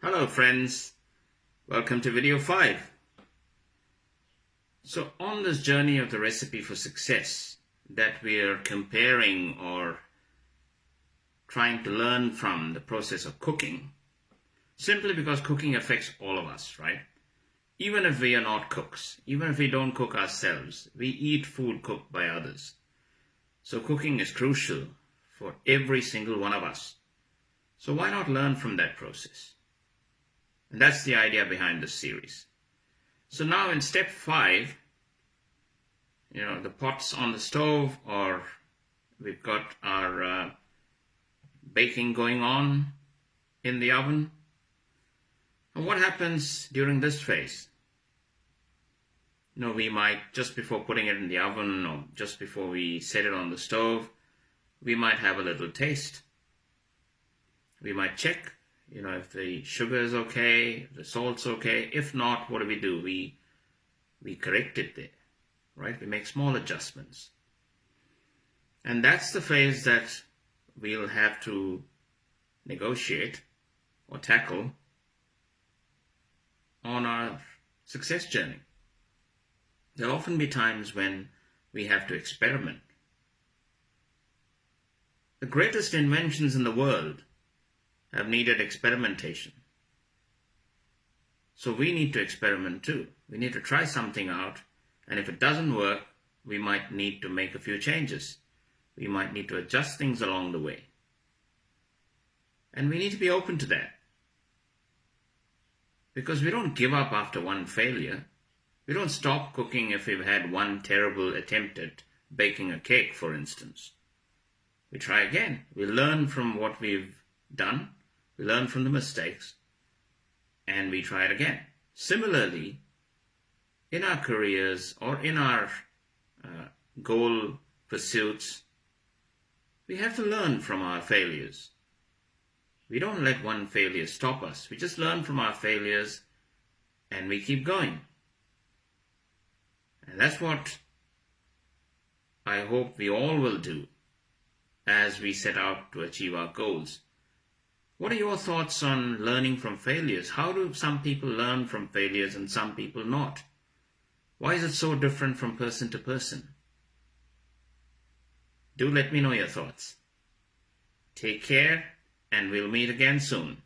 Hello friends, welcome to video 5. So on this journey of the recipe for success that we are comparing or trying to learn from the process of cooking, simply because cooking affects all of us, right? Even if we are not cooks, even if we don't cook ourselves, we eat food cooked by others. So cooking is crucial for every single one of us. So why not learn from that process? And that's the idea behind this series. So now in step 5, the pot's on the stove, or we've got our baking going on in the oven. And what happens during this phase? We might, just before putting it in the oven or just before we set it on the stove, we might have a little taste. We might check if the sugar is okay, if the salt's okay. If not, what do? We correct it there, right? We make small adjustments. And that's the phase that we'll have to negotiate or tackle on our success journey. There'll often be times when we have to experiment. The greatest inventions in the world have needed experimentation. So we need to experiment too. We need to try something out, and if it doesn't work, we might need to make a few changes. We might need to adjust things along the way. And we need to be open to that. Because we don't give up after one failure. We don't stop cooking if we've had one terrible attempt at baking a cake, for instance. We try again. We learn from what we've done. We learn from the mistakes, and we try it again. Similarly, in our careers or in our goal pursuits, we have to learn from our failures. We don't let one failure stop us. We just learn from our failures and we keep going. And that's what I hope we all will do as we set out to achieve our goals. What are your thoughts on learning from failures? How do some people learn from failures and some people not? Why is it so different from person to person? Do let me know your thoughts. Take care, and we'll meet again soon.